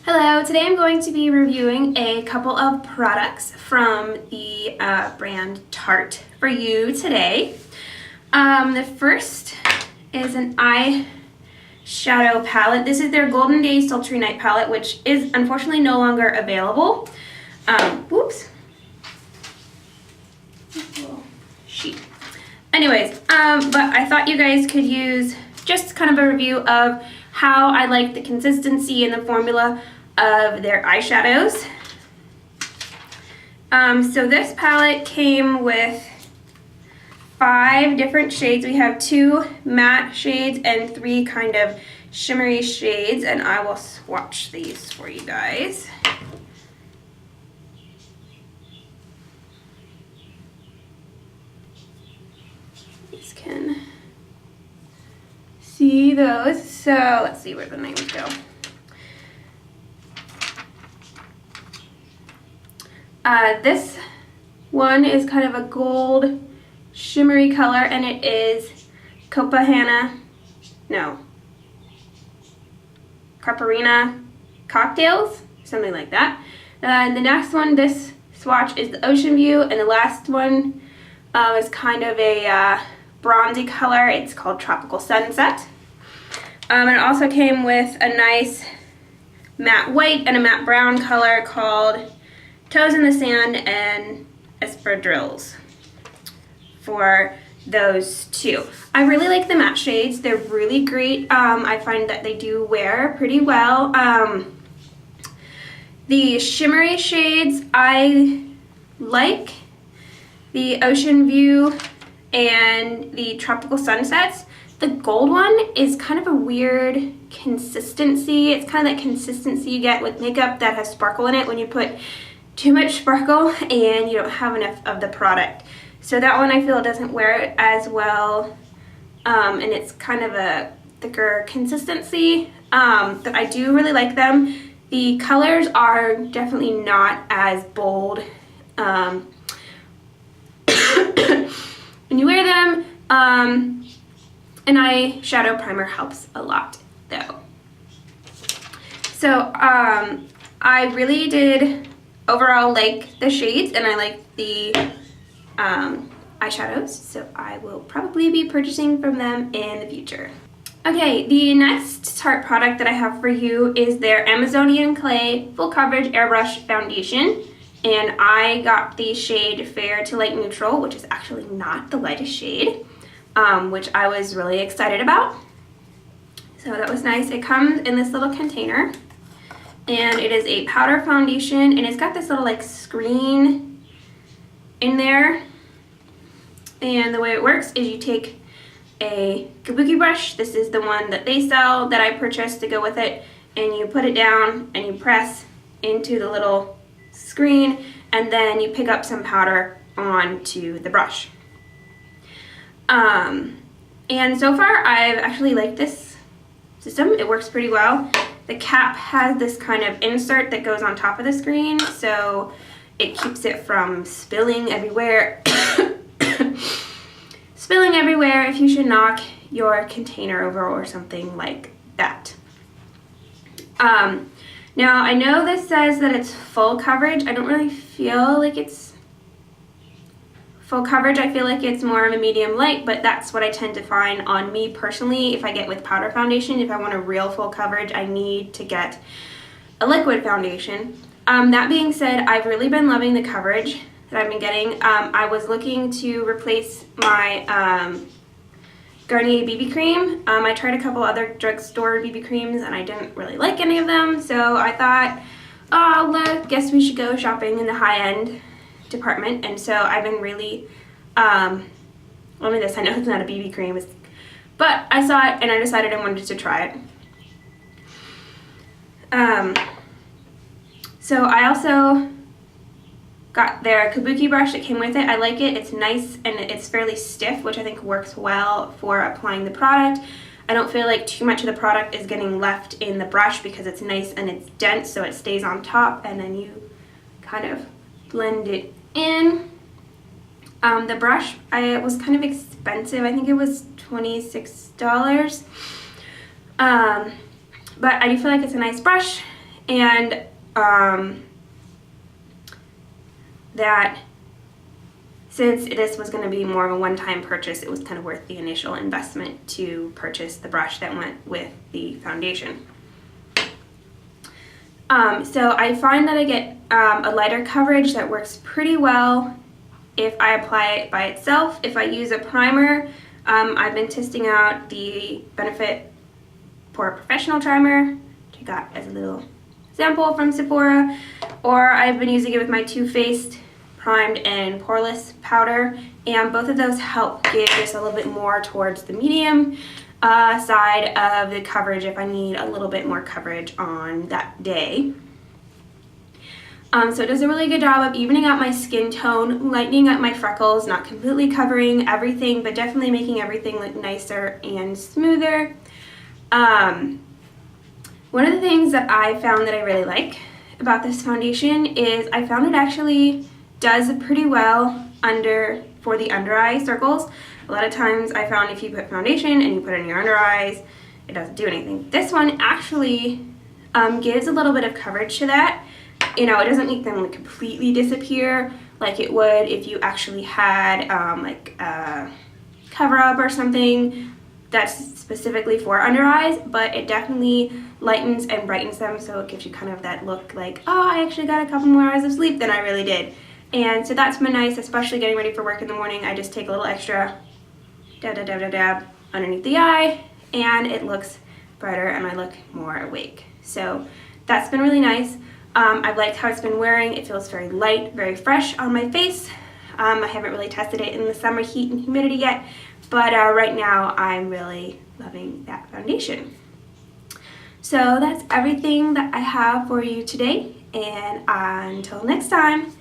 Hello, today I'm going to be reviewing a couple of products from the brand Tarte for you today. The first is an eyeshadow palette. This is their Golden Days Sultry Night palette, which is unfortunately no longer available. Whoops. Sheet. Anyways, but I thought you guys could use just kind of a review of how I like the consistency and the formula of their eyeshadows. So this palette came with 5 different shades. We have 2 matte shades and 3 kind of shimmery shades, and I will swatch these for you guys. You guys can see those. So let's see where the names go. This one is kind of a gold shimmery color, and it is Caparina Cocktails, something like that. The next one, this swatch, is the Ocean View, and the last one is kind of a bronzy color. It's called Tropical Sunset. And it also came with a nice matte white and a matte brown color called Toes in the Sand and Espadrilles for those 2. I really like the matte shades. They're really great. I find that they do wear pretty well. The shimmery shades, I like the Ocean View and the Tropical Sunsets. The gold one is kind of a weird consistency. It's kind of that consistency you get with makeup that has sparkle in it when you put too much sparkle and you don't have enough of the product. So that one I feel doesn't wear as well, and it's kind of a thicker consistency, but I do really like them. The colors are definitely not as bold when you wear them, an eyeshadow primer helps a lot though. So I really did overall like the shades, and I like the eyeshadows, so I will probably be purchasing from them in the future. Okay, the next Tarte product that I have for you is their Amazonian Clay Full Coverage Airbrush Foundation, and I got the shade Fair to Light Neutral, which is actually not the lightest shade, which I was really excited about. So that was nice. It comes in this little container, and it is a powder foundation, and it's got this little like screen in there. And the way it works is you take a kabuki brush. This is the one that they sell that I purchased to go with it, and you put it down and you press into the little screen, and then you pick up some powder onto the brush. And so far I've actually liked this system. It works pretty well. The cap has this kind of insert that goes on top of the screen, so it keeps it from spilling everywhere. Spilling everywhere if you should knock your container over or something like that. Now I know this says that it's full coverage. I don't really feel like it's full coverage. I feel like it's more of a medium light, but that's what I tend to find on me personally if I get with powder foundation. If I want a real full coverage, I need to get a liquid foundation. That being said, I've really been loving the coverage that I've been getting. I was looking to replace my Garnier BB cream. I tried a couple other drugstore BB creams and I didn't really like any of them, so I thought, oh, I guess we should go shopping in the high-end department. And so I've been really, I know it's not a BB cream, but I saw it and I decided I wanted to try it. So I also got their kabuki brush that came with it. I like it. It's nice and it's fairly stiff, which I think works well for applying the product. I don't feel like too much of the product is getting left in the brush because it's nice and it's dense, so it stays on top, and then you kind of blend it in. The brush was kind of expensive. I think it was $26. But I do feel like it's a nice brush. and that since this was going to be more of a one-time purchase, it was kind of worth the initial investment to purchase the brush that went with the foundation. So I find that I get a lighter coverage that works pretty well if I apply it by itself. If I use a primer, I've been testing out the Benefit Pore Professional Primer, which I got as a little sample from Sephora, or I've been using it with my Too Faced Primed and Poreless powder, and both of those help give just a little bit more towards the medium side of the coverage if I need a little bit more coverage on that day. So it does a really good job of evening out my skin tone, lightening up my freckles, not completely covering everything, but definitely making everything look nicer and smoother. One of the things that I found that I really like about this foundation is I found it actually does pretty well for the under eye circles. A lot of times I found if you put foundation and you put it in your under eyes, it doesn't do anything. This one actually gives a little bit of coverage to that. You know, it doesn't make them like completely disappear like it would if you actually had like a cover up or something that's specifically for under eyes, but it definitely lightens and brightens them, so it gives you kind of that look like, oh, I actually got a couple more hours of sleep than I really did. And so that's been nice, especially getting ready for work in the morning. I just take a little extra dab, dab, dab, dab, dab underneath the eye, and it looks brighter and I look more awake. So that's been really nice. I've liked how it's been wearing. It feels very light, very fresh on my face. I haven't really tested it in the summer heat and humidity yet, but right now I'm really loving that foundation. So that's everything that I have for you today, and until next time.